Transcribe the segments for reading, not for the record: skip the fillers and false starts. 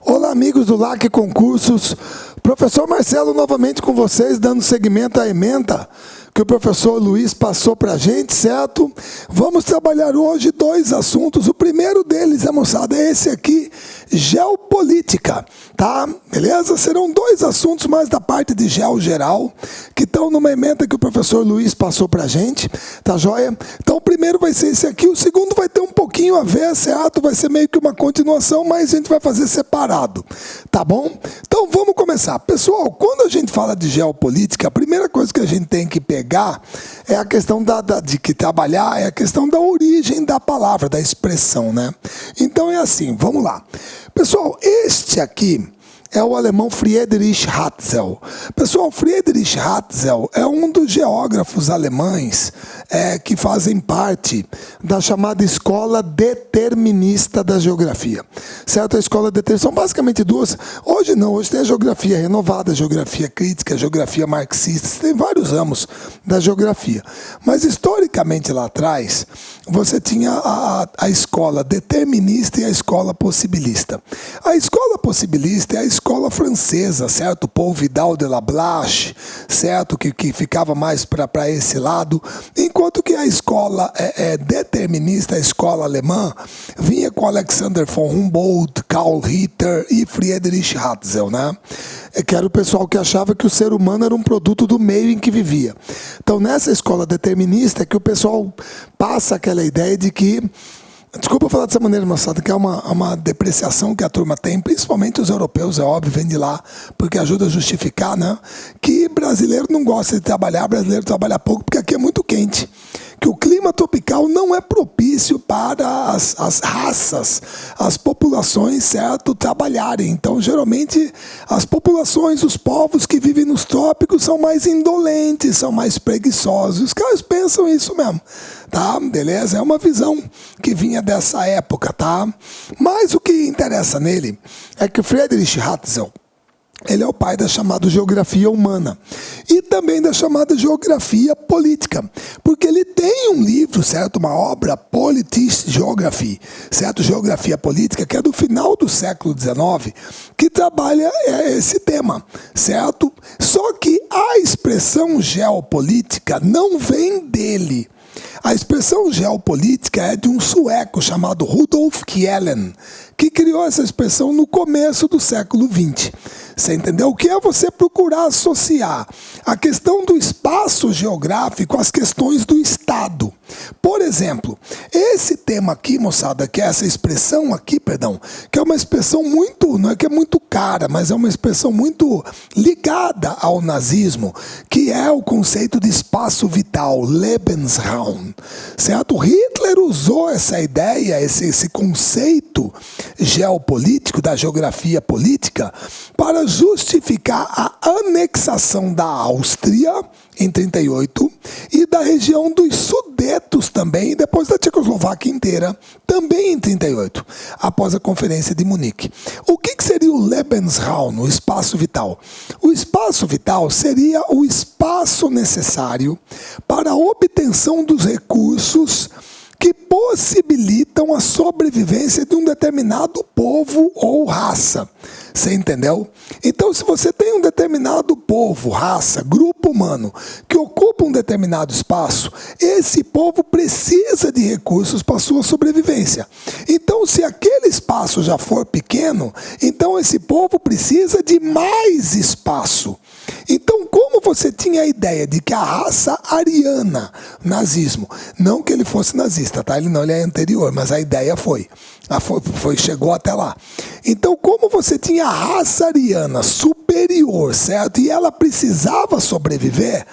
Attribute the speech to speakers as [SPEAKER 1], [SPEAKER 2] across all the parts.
[SPEAKER 1] Olá, amigos do LAC Concursos. Professor Marcelo novamente com vocês, dando seguimento à ementa que o professor Luiz passou para a gente, certo? Vamos trabalhar hoje dois assuntos. O primeiro deles, moçada, é esse aqui, geopolítica, tá? Beleza? Serão dois assuntos mais da parte de geral, que estão numa ementa que o professor Luiz passou para a gente, tá joia? Então o primeiro vai ser esse aqui, o segundo vai ter um pouquinho a ver, certo? Vai ser meio que uma continuação, mas a gente vai fazer separado, tá bom? Então vamos começar. Pessoal, quando a gente fala de geopolítica, a primeira coisa que a gente tem que pegar é a questão de que trabalhar, é a questão da origem da palavra, da expressão, né? Então é assim, vamos lá. Pessoal, este aqui é o alemão Friedrich Hatzel. Pessoal, Friedrich Hatzel é um dos geógrafos alemães que fazem parte da chamada escola determinista da geografia. Certo? A escola determinista são basicamente duas. Hoje não, hoje tem a geografia renovada, a geografia crítica, a geografia marxista, tem vários ramos da geografia. Mas historicamente lá atrás, você tinha a escola determinista e a escola possibilista. A escola possibilista é a escola francesa, certo? Paul Vidal de la Blache, certo? Que ficava mais para esse lado, enquanto que a escola determinista, a escola alemã, vinha com Alexander von Humboldt, Karl Ritter e Friedrich Hatzel, né? Que era o pessoal que achava que o ser humano era um produto do meio em que vivia. Então, nessa escola determinista, é que o pessoal passa aquela ideia de que, desculpa falar dessa maneira, moçada, que é uma depreciação que a turma tem, principalmente os europeus, é óbvio, vem de lá, porque ajuda a justificar, né? Que brasileiro não gosta de trabalhar, brasileiro trabalha pouco, porque aqui é muito quente. Que o clima tropical não é propício para as raças, as populações, certo, trabalharem. Então, geralmente, as populações, os povos que vivem nos trópicos são mais indolentes, são mais preguiçosos. Os caras pensam isso mesmo, tá? Beleza? É uma visão que vinha dessa época, tá? Mas o que interessa nele é que o Friedrich Hatzel, ele é o pai da chamada geografia humana e também da chamada geografia política, porque ele tem um livro, certo, uma obra, Politische Geography, certo, geografia política, que é do final do século XIX, que trabalha esse tema, certo? Só que a expressão geopolítica não vem dele. A expressão geopolítica é de um sueco chamado Rudolf Kjellén, que criou essa expressão no começo do século XX. Você entendeu? O que é você procurar associar a questão do espaço geográfico às questões do Estado? Por exemplo, esse tema aqui, moçada, que é essa expressão aqui, perdão, que é uma expressão muito, não é que é muito cara, mas é uma expressão muito ligada ao nazismo, que é o conceito de espaço vital, Lebensraum, certo? Hitler usou essa ideia, esse conceito geopolítico, da geografia política, para justificar a anexação da Áustria em 1938 e da região dos Sudetos também, e depois da Tchecoslováquia inteira, também em 1938, após a Conferência de Munique. O que seria o Lebensraum, o espaço vital? O espaço vital seria o espaço necessário para a obtenção dos recursos que possibilitam a sobrevivência de um determinado povo ou raça. Você entendeu? Então, se você tem um determinado povo, raça, grupo humano, que ocupa um determinado espaço, esse povo precisa de recursos para a sua sobrevivência. Então, se aquele espaço já for pequeno, então esse povo precisa de mais espaço. Então, como você tinha a ideia de que a raça ariana, nazismo, não que ele fosse nazista, tá? Ele é anterior, mas a ideia chegou até lá. Então, como você tinha a raça ariana superior, certo? E ela precisava sobreviver,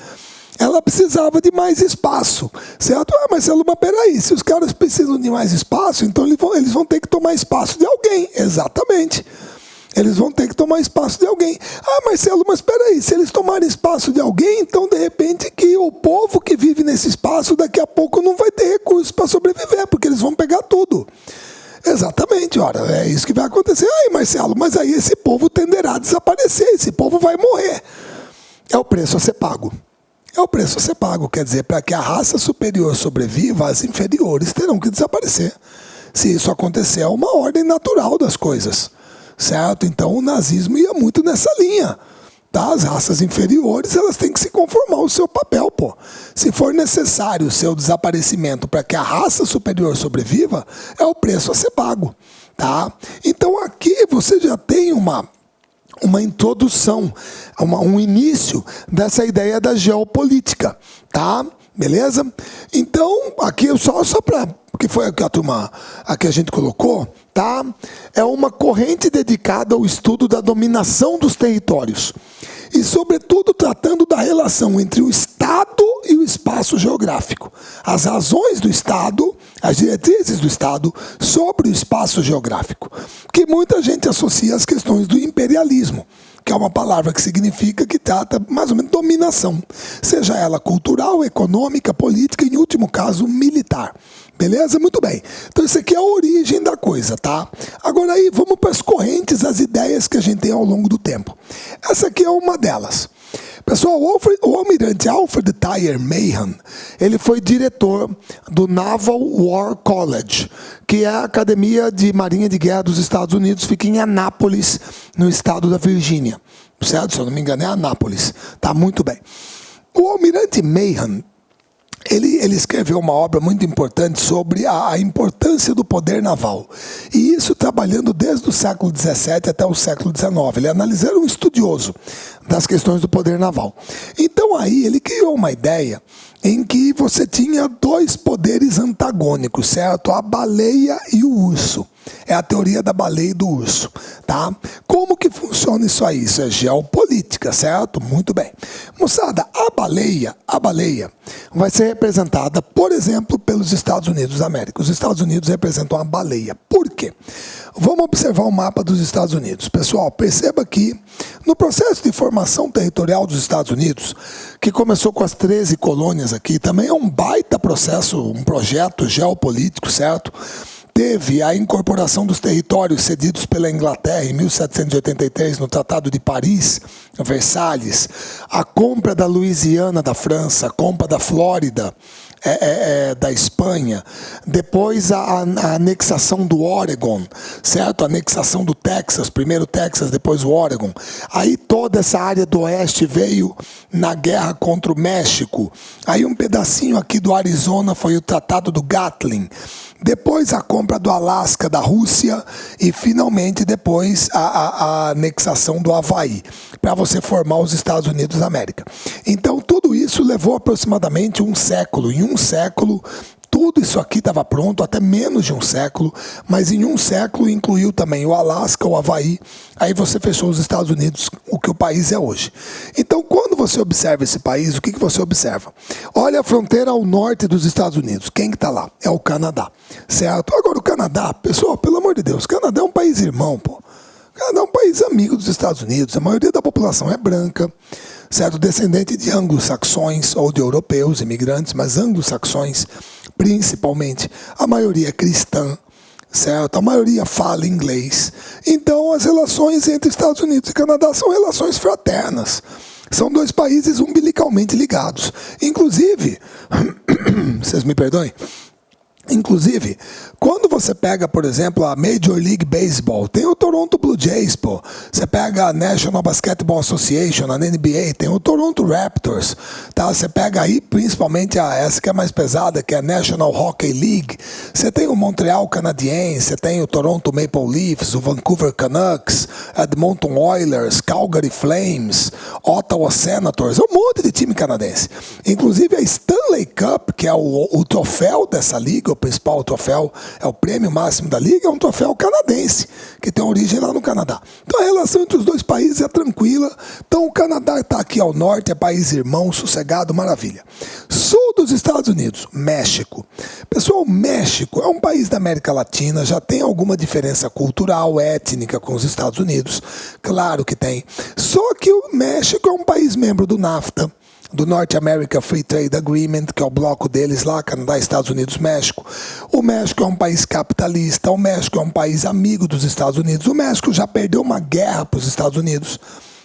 [SPEAKER 1] ela precisava de mais espaço, certo? Marcelo, mas peraí, se os caras precisam de mais espaço, então eles vão ter que tomar espaço de alguém. Exatamente. Eles vão ter que tomar espaço de alguém. Marcelo, mas peraí, se eles tomarem espaço de alguém, então de repente que o povo que vive nesse espaço daqui a pouco não vai ter recursos para sobreviver, porque eles vão pegar tudo. Exatamente, ora, é isso que vai acontecer. Marcelo, mas aí esse povo tenderá a desaparecer, esse povo vai morrer. É o preço a ser pago. É o preço a ser pago, quer dizer, para que a raça superior sobreviva, as inferiores terão que desaparecer. Se isso acontecer, é uma ordem natural das coisas. certo? Então o nazismo ia muito nessa linha. Tá? As raças inferiores, elas têm que se conformar ao seu papel, pô. Se for necessário o seu desaparecimento para que a raça superior sobreviva, é o preço a ser pago, tá? Então aqui você já tem uma introdução, um início dessa ideia da geopolítica, tá? Beleza? Então, aqui só para, que foi a turma aqui a gente colocou, tá? É uma corrente dedicada ao estudo da dominação dos territórios e, sobretudo, tratando da relação entre o Estado e o espaço geográfico. As razões do Estado, as diretrizes do Estado sobre o espaço geográfico, que muita gente associa às questões do imperialismo, que é uma palavra que significa que trata mais ou menos de dominação, seja ela cultural, econômica, política e, em último caso, militar. Beleza? Muito bem. Então isso aqui é a origem da coisa, tá? Agora aí, vamos para as correntes, as ideias que a gente tem ao longo do tempo. Essa aqui é uma delas. Pessoal, o almirante Alfred Thayer Mahan, ele foi diretor do Naval War College, que é a Academia de Marinha de Guerra dos Estados Unidos, fica em Anápolis, no estado da Virgínia. Certo? Se eu não me engano, é Anápolis. Tá muito bem. O almirante Mahan, ele escreveu uma obra muito importante sobre a importância do poder naval. E isso trabalhando desde o século XVII até o século XIX. Ele analisou um estudioso das questões do poder naval. Então aí ele criou uma ideia em que você tinha dois poderes antagônicos, certo? A baleia e o urso. É a teoria da baleia e do urso, tá? Como que funciona isso aí? Isso é geopolítica, certo? Muito bem. Moçada, a baleia vai ser representada, por exemplo, pelos Estados Unidos da América. Os Estados Unidos representam a baleia. Por quê? Vamos observar o mapa dos Estados Unidos. Pessoal, perceba que no processo de formação territorial dos Estados Unidos, que começou com as 13 colônias aqui, também é um baita processo, um projeto geopolítico, certo? Teve a incorporação dos territórios cedidos pela Inglaterra em 1783 no Tratado de Paris, Versalhes, a compra da Louisiana da França, a compra da Flórida da Espanha, depois a anexação do Oregon, certo? A anexação do Texas, primeiro o Texas, depois o Oregon. Aí toda essa área do oeste veio na guerra contra o México. Aí um pedacinho aqui do Arizona foi o Tratado do Gatling. Depois a compra do Alasca da Rússia e finalmente depois a anexação do Havaí, para você formar os Estados Unidos da América. Então tudo isso levou aproximadamente um século. Em um século tudo isso aqui estava pronto, até menos de um século, mas em um século incluiu também o Alasca, o Havaí, aí você fechou os Estados Unidos, o que o país é hoje. Então, quando você observa esse país, o que você observa? Olha a fronteira ao norte dos Estados Unidos, quem que está lá? É o Canadá, certo? Agora o Canadá, pessoal, pelo amor de Deus, o Canadá é um país irmão, pô. O Canadá é um país amigo dos Estados Unidos, a maioria da população é branca, certo? Descendente de anglo-saxões ou de europeus, imigrantes, mas anglo-saxões principalmente. A maioria é cristã, certo? A maioria fala inglês. Então as relações entre Estados Unidos e Canadá são relações fraternas. São dois países umbilicalmente ligados. Inclusive, vocês me perdoem, inclusive, quando você pega, por exemplo, a Major League Baseball, tem o Toronto Blue Jays, pô. Você pega a National Basketball Association, a NBA, tem o Toronto Raptors, tá? Você pega aí, principalmente essa que é mais pesada, que é a National Hockey League. Você tem o Montreal Canadiens, você tem o Toronto Maple Leafs, o Vancouver Canucks, Edmonton Oilers, Calgary Flames, Ottawa Senators, um monte de time canadense. Inclusive a Stanley Cup, que é o troféu dessa liga, o principal troféu, é o prêmio máximo da liga, é um troféu canadense, que tem origem lá no Canadá. Então a relação entre os dois países é tranquila. Então o Canadá está aqui ao norte, é país irmão, sossegado, maravilha. Sul dos Estados Unidos, México. Pessoal, México é um país da América Latina, já tem alguma diferença cultural, étnica com os Estados Unidos, claro que tem. Só que o México é um país membro do NAFTA, do North America Free Trade Agreement, que é o bloco deles lá, Canadá, Estados Unidos, México. O México é um país capitalista, o México é um país amigo dos Estados Unidos. O México já perdeu uma guerra para os Estados Unidos,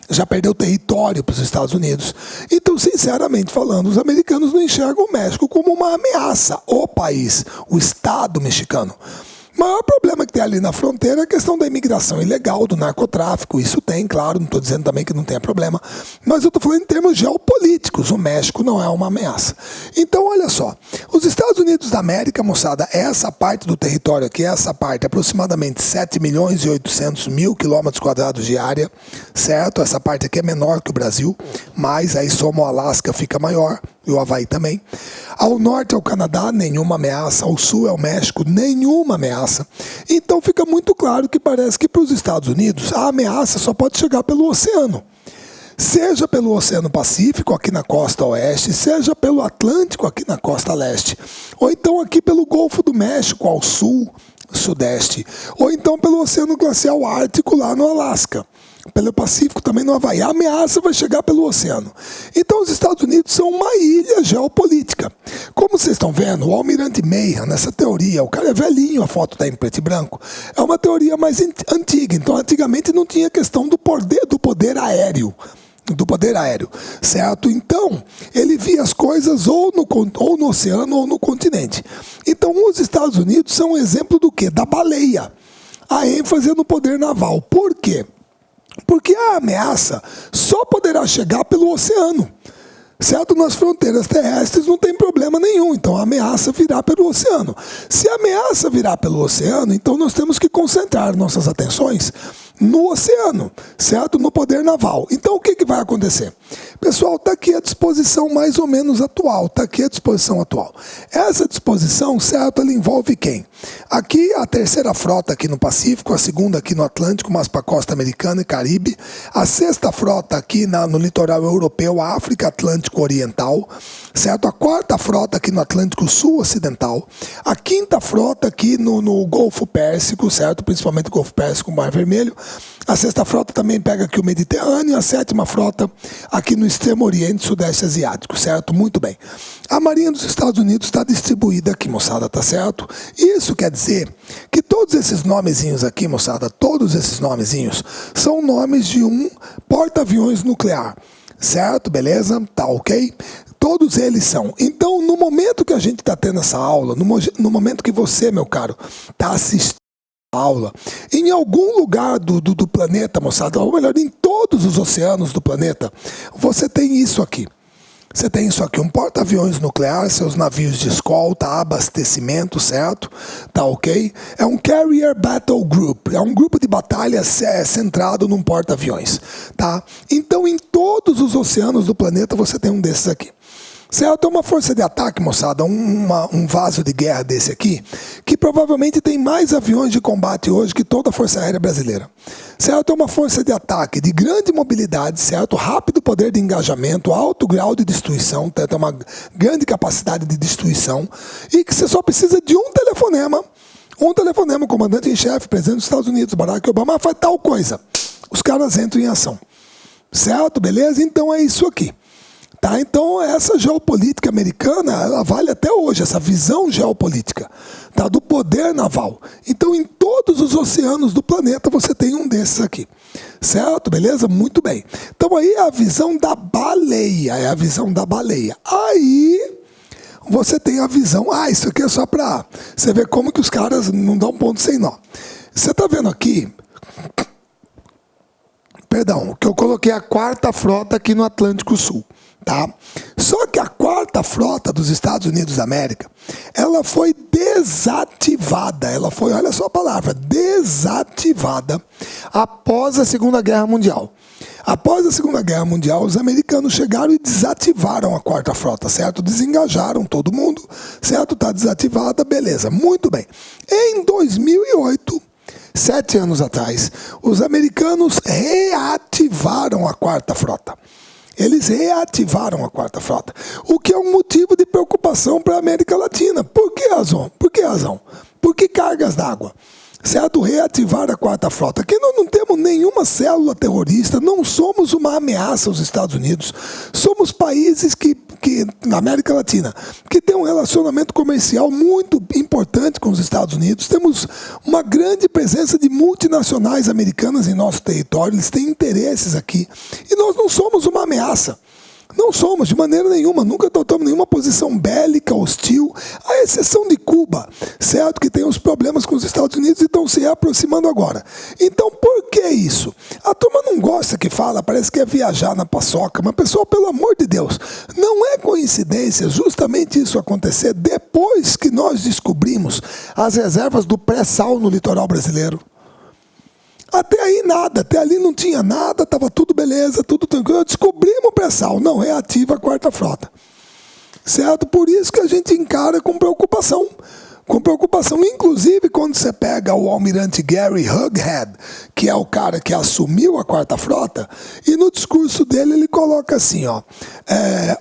[SPEAKER 1] já perdeu território para os Estados Unidos. Então, sinceramente falando, os americanos não enxergam o México como uma ameaça, o país, o Estado mexicano. O maior problema que tem ali na fronteira é a questão da imigração ilegal, do narcotráfico. Isso tem, claro, não estou dizendo também que não tenha problema. Mas eu estou falando em termos geopolíticos. O México não é uma ameaça. Então, olha só. Os Estados Unidos da América, moçada, essa parte do território aqui, essa parte, aproximadamente 7.800.000 quilômetros quadrados de área, certo? Essa parte aqui é menor que o Brasil, mas aí soma o Alasca, fica maior. E o Havaí também. Ao norte é o Canadá, nenhuma ameaça. Ao sul é o México, nenhuma ameaça. Então fica muito claro que parece que para os Estados Unidos a ameaça só pode chegar pelo oceano. Seja pelo Oceano Pacífico, aqui na costa oeste, seja pelo Atlântico, aqui na costa leste. Ou então aqui pelo Golfo do México, ao sul, sudeste. Ou então pelo Oceano Glacial Ártico, lá no Alasca. Pelo Pacífico, também no Havaí. A ameaça vai chegar pelo oceano. Então, os Estados Unidos são uma ilha geopolítica. Como vocês estão vendo, o Almirante Mayhem, nessa teoria, o cara é velhinho, a foto está em preto e branco, é uma teoria mais antiga. Então, antigamente não tinha questão do poder aéreo. Certo? Então, ele via as coisas ou no oceano ou no continente. Então, os Estados Unidos são um exemplo do quê? Da baleia. A ênfase é no poder naval. Por quê? Porque a ameaça só poderá chegar pelo oceano, certo? Nas fronteiras terrestres não tem problema nenhum, então a ameaça virá pelo oceano. Se a ameaça virá pelo oceano, então nós temos que concentrar nossas atenções no oceano, certo? No poder naval. Então o que vai acontecer? Pessoal, está aqui a disposição mais ou menos atual, está aqui a disposição atual. Essa disposição, certo, ela envolve quem? Aqui a terceira frota aqui no Pacífico, a segunda aqui no Atlântico, mas para a costa americana e Caribe, a sexta frota aqui no litoral europeu, a África Atlântico Oriental, certo? A quarta frota aqui no Atlântico Sul Ocidental, a quinta frota aqui no Golfo Pérsico, certo? Principalmente o Golfo Pérsico, o Mar Vermelho. A sexta frota também pega aqui o Mediterrâneo, a sétima frota aqui no extremo oriente, sudeste asiático, certo? Muito bem. A Marinha dos Estados Unidos está distribuída aqui, moçada, tá certo? Isso quer dizer que todos esses nomezinhos aqui, moçada, todos esses nomezinhos são nomes de um porta-aviões nuclear, certo? Beleza? Tá ok? Todos eles são. Então, no momento que a gente está tendo essa aula, no momento que você, meu caro, está assistindo aula, em algum lugar do planeta, moçada, ou melhor, em todos os oceanos do planeta, você tem isso aqui. Você tem isso aqui, um porta-aviões nuclear, seus navios de escolta, abastecimento, certo? Tá ok? É um Carrier Battle Group, é um grupo de batalha centrado num porta-aviões, tá? Então, em todos os oceanos do planeta, você tem um desses aqui. Certo? É uma força de ataque, moçada, um vaso de guerra desse aqui, que provavelmente tem mais aviões de combate hoje que toda a Força Aérea Brasileira. Certo? É uma força de ataque de grande mobilidade, certo? Rápido poder de engajamento, alto grau de destruição, tem uma grande capacidade de destruição, e que você só precisa de um telefonema, o comandante em chefe, presidente dos Estados Unidos, Barack Obama, faz tal coisa. Os caras entram em ação. Certo? Beleza? Então é isso aqui. Tá? Então, essa geopolítica americana, ela vale até hoje, essa visão geopolítica, tá? Do poder naval. Então, em todos os oceanos do planeta, você tem um desses aqui. Certo? Beleza? Muito bem. Então, aí é a visão da baleia. Aí, você tem a visão... isso aqui é só para você ver como que os caras não dão ponto sem nó. Você está vendo aqui... Perdão, que eu coloquei a quarta frota aqui no Atlântico Sul. Tá? Só que a quarta frota dos Estados Unidos da América, ela foi desativada, olha só a palavra, desativada após a Segunda Guerra Mundial. Após a Segunda Guerra Mundial, os americanos chegaram e desativaram a quarta frota, certo? Desengajaram todo mundo, certo? Está desativada, beleza, muito bem. Em 2008, 7 anos atrás, os americanos reativaram a quarta frota. Eles reativaram a quarta frota, o que é um motivo de preocupação para a América Latina. Por que razão? Por que cargas d'água? Certo? Reativar a quarta frota. Aqui nós não temos nenhuma célula terrorista, não somos uma ameaça aos Estados Unidos. Somos países na América Latina, que tem um relacionamento comercial muito importante com os Estados Unidos. Temos uma grande presença de multinacionais americanas em nosso território, eles têm interesses aqui. E nós não somos uma ameaça. Não somos, de maneira nenhuma, nunca adotamos nenhuma posição bélica, hostil, à exceção de Cuba, certo? Que tem os problemas com os Estados Unidos e estão se aproximando agora. Então, por que isso? A turma não gosta que fala, parece que é viajar na paçoca, mas pessoal, pelo amor de Deus, não é coincidência justamente isso acontecer depois que nós descobrimos as reservas do pré-sal no litoral brasileiro. Até aí nada, até ali não tinha nada, estava tudo beleza, tudo tranquilo. Descobrimos o pré-sal, não reativa a quarta frota. Certo? Por isso que a gente encara com preocupação. Com preocupação, inclusive quando você pega o almirante Gary Hughead, que é o cara que assumiu a quarta frota, e no discurso dele ele coloca assim, ó,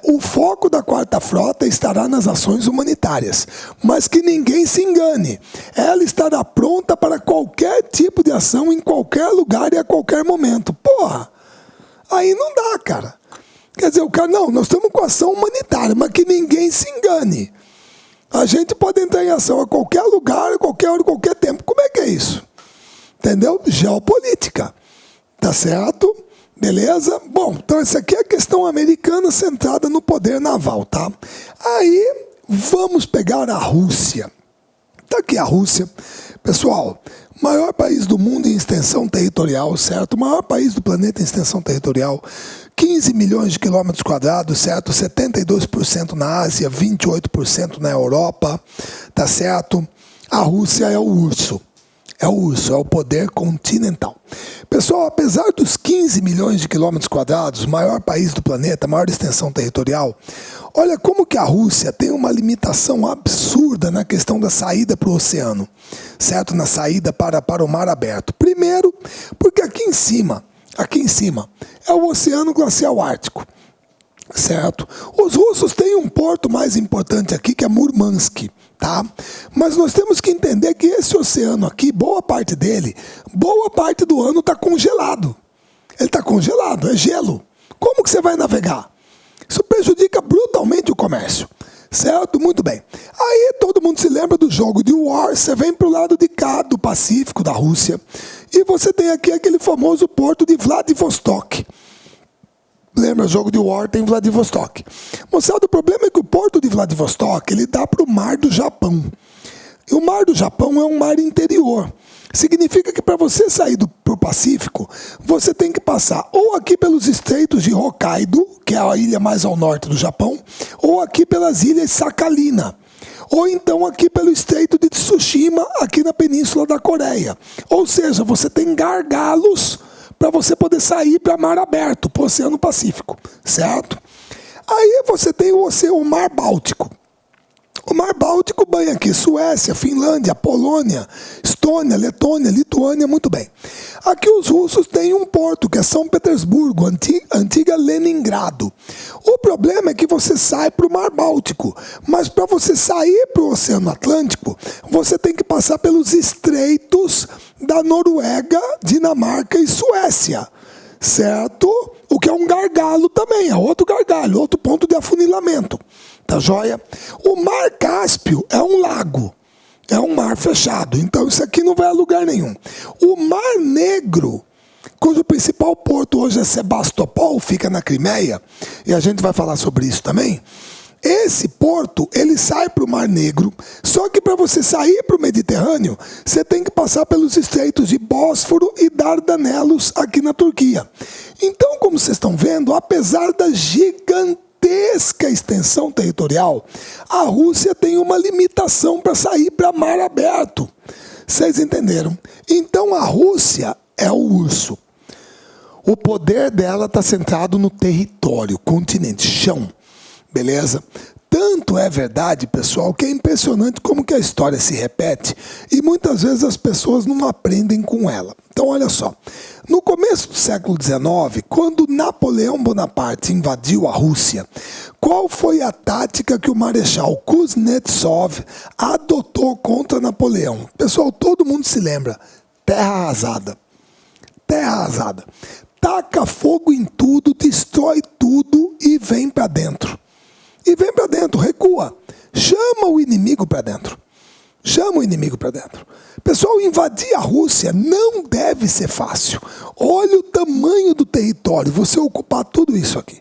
[SPEAKER 1] o foco da quarta frota estará nas ações humanitárias, mas que ninguém se engane, ela estará pronta para qualquer tipo de ação em qualquer lugar e a qualquer momento. Porra, aí não dá, cara. Quer dizer, o cara, não, nós estamos com ação humanitária, mas que ninguém se engane. A gente pode entrar em ação a qualquer lugar, a qualquer hora, a qualquer tempo. Como é que é isso? Entendeu? Geopolítica. Tá certo? Beleza? Bom, então essa aqui é a questão americana centrada no poder naval, tá? Aí, vamos pegar a Rússia. Tá aqui a Rússia. Pessoal, maior país do mundo em extensão territorial, certo? O maior país do planeta em extensão territorial. 15 milhões de quilômetros quadrados, certo? 72% na Ásia, 28% na Europa, tá certo? A Rússia é o urso. É o urso, é o poder continental. Pessoal, apesar dos 15 milhões de quilômetros quadrados, maior país do planeta, maior extensão territorial, olha como que a Rússia tem uma limitação absurda na questão da saída para o oceano, certo? Na saída para o mar aberto. Primeiro, porque aqui em cima é o Oceano Glacial Ártico, certo? Os russos têm um porto mais importante aqui, que é Murmansk, tá? Mas nós temos que entender que esse oceano aqui, boa parte dele, boa parte do ano está congelado. Ele está congelado, é gelo. Como que você vai navegar? Isso prejudica brutalmente o comércio. Certo? Muito bem. Aí todo mundo se lembra do jogo de War, você vem para o lado de cá, do Pacífico, da Rússia, e você tem aqui aquele famoso porto de Vladivostok. Lembra, o jogo de War tem Vladivostok. Moçada, o problema é que o porto de Vladivostok, ele dá para o Mar do Japão. E o Mar do Japão é um mar interior. Significa que para você sair para o Pacífico, você tem que passar ou aqui pelos estreitos de Hokkaido, que é a ilha mais ao norte do Japão, ou aqui pelas ilhas Sakhalina, ou então aqui pelo estreito de Tsushima, aqui na península da Coreia. Ou seja, você tem gargalos para você poder sair para mar aberto, para o Oceano Pacífico, certo? Aí você tem o Mar Báltico. O Mar Báltico banha aqui Suécia, Finlândia, Polônia, Estônia, Letônia, Lituânia, muito bem. Aqui os russos têm um porto, que é São Petersburgo, antiga Leningrado. O problema é que você sai para o Mar Báltico, mas para você sair para o Oceano Atlântico, você tem que passar pelos estreitos da Noruega, Dinamarca e Suécia, certo? O que é um gargalo também, é outro gargalo, outro ponto de afunilamento. Tá joia? O Mar Cáspio é um lago, é um mar fechado, então isso aqui não vai a lugar nenhum. O Mar Negro, cujo principal porto hoje é Sebastopol, fica na Crimeia, e a gente vai falar sobre isso também. Esse porto, ele sai para o Mar Negro, só que para você sair para o Mediterrâneo, você tem que passar pelos estreitos de Bósforo e Dardanelos aqui na Turquia. Então, como vocês estão vendo, apesar da gigantesca extensão territorial, a Rússia tem uma limitação para sair para mar aberto. Vocês entenderam? Então a Rússia é o urso. O poder dela está centrado no território, continente, chão. Beleza? Tanto é verdade, pessoal, que é impressionante como que a história se repete e muitas vezes as pessoas não aprendem com ela. Então, olha só. No começo do século XIX, quando Napoleão Bonaparte invadiu a Rússia, qual foi a tática que o Marechal Kuznetsov adotou contra Napoleão? Pessoal, todo mundo se lembra. Terra arrasada. Terra arrasada. Taca fogo em tudo, destrói tudo e vem para dentro. E vem para dentro, recua. Chama o inimigo para dentro. Chama o inimigo para dentro. Pessoal, invadir a Rússia não deve ser fácil. Olha o tamanho do território, você ocupar tudo isso aqui.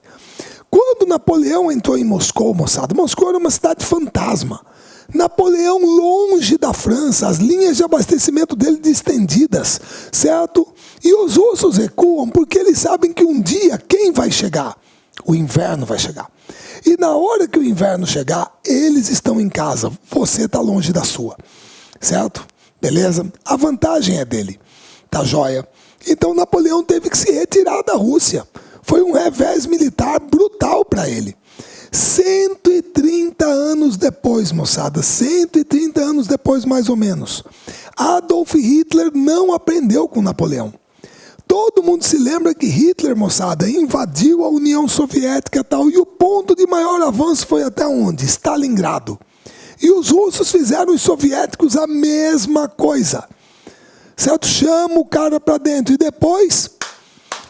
[SPEAKER 1] Quando Napoleão entrou em Moscou, moçada, Moscou era uma cidade fantasma. Napoleão longe da França, as linhas de abastecimento dele distendidas, certo? E os russos recuam porque eles sabem que um dia quem vai chegar? O inverno vai chegar. E na hora que o inverno chegar, eles estão em casa, você está longe da sua, certo? Beleza? A vantagem é dele, tá joia? Então Napoleão teve que se retirar da Rússia. Foi um revés militar brutal para ele. 130 anos depois, moçada, 130 anos depois mais ou menos, Adolf Hitler não aprendeu com Napoleão. Todo mundo se lembra que Hitler, moçada, invadiu a União Soviética e tal, e o ponto de maior avanço foi até onde? Stalingrado. E os russos fizeram os soviéticos a mesma coisa. Certo? Chama o cara para dentro. E depois,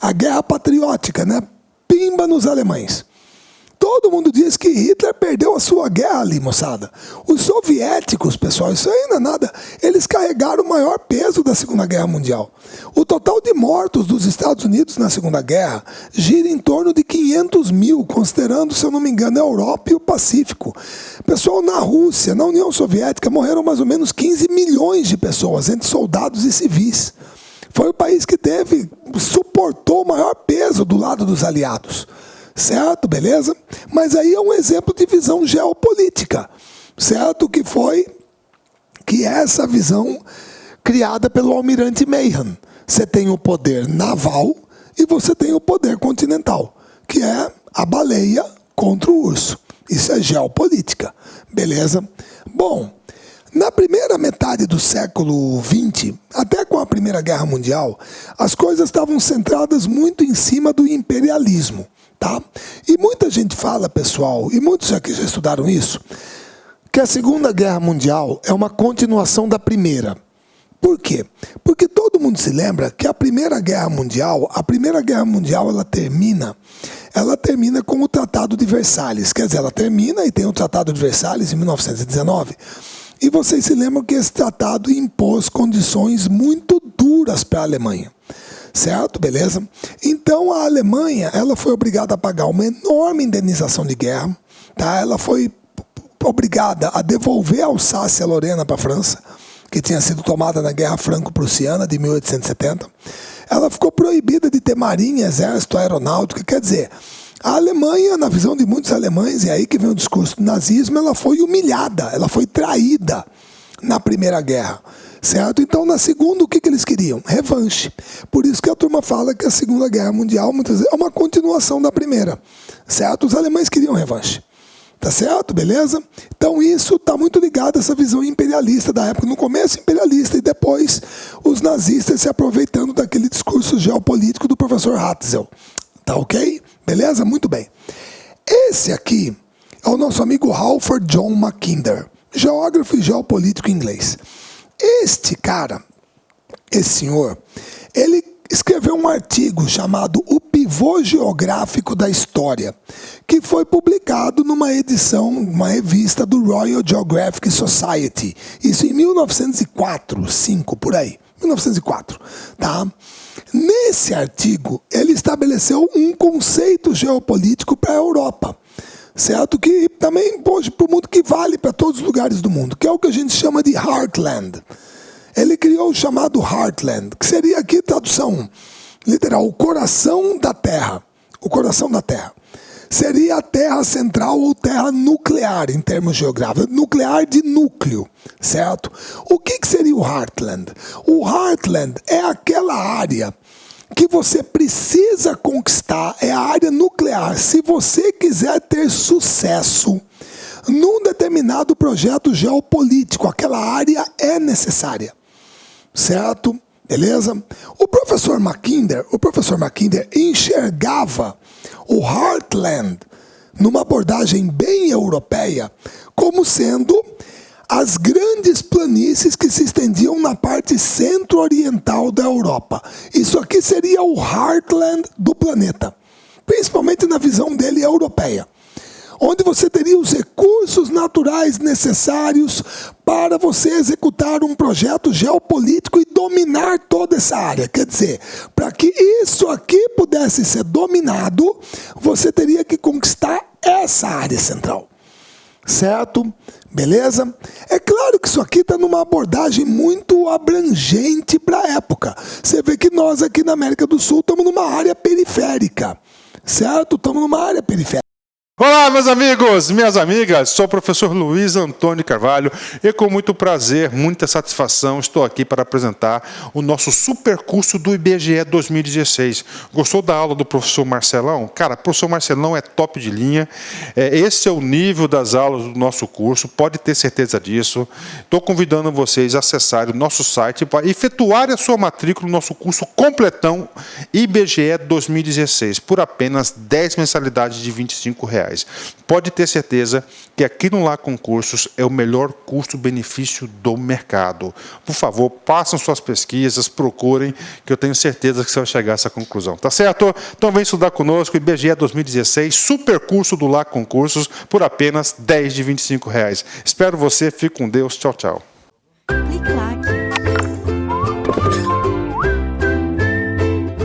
[SPEAKER 1] a guerra patriótica, né? Pimba nos alemães. Todo mundo diz que Hitler perdeu a sua guerra ali, moçada. Os soviéticos, pessoal, isso aí não é nada. Eles carregaram o maior peso da Segunda Guerra Mundial. O total de mortos dos Estados Unidos na Segunda Guerra gira em torno de 500 mil, considerando, se eu não me engano, a Europa e o Pacífico. Pessoal, na Rússia, na União Soviética, morreram mais ou menos 15 milhões de pessoas, entre soldados e civis. Foi o país que suportou o maior peso do lado dos aliados. Certo, beleza? Mas aí é um exemplo de visão geopolítica, certo? Que é essa visão criada pelo almirante Meihan. Você tem o poder naval e você tem o poder continental, que é a baleia contra o urso. Isso é geopolítica, beleza? Bom, na primeira metade do século XX, até com a Primeira Guerra Mundial, as coisas estavam centradas muito em cima do imperialismo. Tá? E muita gente fala, pessoal, e muitos aqui já estudaram isso, que a Segunda Guerra Mundial é uma continuação da Primeira. Por quê? Porque todo mundo se lembra que a Primeira Guerra Mundial ela termina com o Tratado de Versalhes. Quer dizer, ela termina e tem o Tratado de Versalhes em 1919. E vocês se lembram que esse tratado impôs condições muito duras para a Alemanha. Certo? Beleza? Então a Alemanha, ela foi obrigada a pagar uma enorme indenização de guerra, tá? Ela foi obrigada a devolver a Alsácia-Lorena para a França, que tinha sido tomada na Guerra Franco-Prussiana de 1870. Ela ficou proibida de ter marinha, exército, aeronáutica. Quer dizer, a Alemanha, na visão de muitos alemães, e aí que vem o discurso do nazismo, ela foi humilhada, ela foi traída na Primeira Guerra. Certo? Então, na segunda, o que eles queriam? Revanche. Por isso que a turma fala que a Segunda Guerra Mundial, muitas vezes, é uma continuação da Primeira. Certo? Os alemães queriam revanche. Tá certo? Beleza? Então, isso está muito ligado a essa visão imperialista da época. No começo, imperialista, e depois, os nazistas se aproveitando daquele discurso geopolítico do professor Hatzel. Tá ok? Beleza? Muito bem. Esse aqui é o nosso amigo Halford John Mackinder, geógrafo e geopolítico inglês. Este cara, esse senhor, ele escreveu um artigo chamado O Pivô Geográfico da História, que foi publicado numa edição, uma revista do Royal Geographic Society. Isso em 1904, 5 por aí, 1904, tá? Nesse artigo, ele estabeleceu um conceito geopolítico para a Europa. Certo? Que também, hoje, para o mundo, que vale para todos os lugares do mundo, que é o que a gente chama de Heartland. Ele criou o chamado Heartland, que seria aqui, tradução literal, o coração da Terra. O coração da Terra. Seria a Terra central ou Terra nuclear, em termos geográficos. Nuclear de núcleo, certo? O que seria o Heartland? O Heartland é aquela área que você precisa conquistar, é a área nuclear. Se você quiser ter sucesso num determinado projeto geopolítico, aquela área é necessária. Certo? Beleza? O professor Mackinder enxergava o Heartland, numa abordagem bem europeia, como sendo as grandes planícies que se estendiam na parte centro-oriental da Europa. Isso aqui seria o Heartland do planeta, principalmente na visão dele europeia. onde você teria os recursos naturais necessários para você executar um projeto geopolítico e dominar toda essa área. Quer dizer, para que isso aqui pudesse ser dominado, você teria que conquistar essa área central. Certo? Beleza? É claro que isso aqui está numa abordagem muito abrangente para a época. Você vê que nós aqui na América do Sul estamos numa área periférica. Certo? Estamos numa área periférica.
[SPEAKER 2] Olá, meus amigos, minhas amigas, sou o professor Luiz Antônio Carvalho e com muito prazer, muita satisfação, estou aqui para apresentar o nosso super curso do IBGE 2016. Gostou da aula do professor Marcelão? Cara, o professor Marcelão é top de linha, esse é o nível das aulas do nosso curso, pode ter certeza disso. Estou convidando vocês a acessarem o nosso site para efetuarem a sua matrícula no nosso curso completão IBGE 2016, por apenas 10 mensalidades de R$ 25,00. Pode ter certeza que aqui no Lá Concursos é o melhor custo-benefício do mercado. Por favor, façam suas pesquisas, procurem, que eu tenho certeza que você vai chegar a essa conclusão. Tá certo? Então vem estudar conosco, IBGE 2016, super curso do Lá Concursos, por apenas 10 de R$ 25,00. Espero você, fique com Deus, tchau, tchau.
[SPEAKER 3] Clique lá.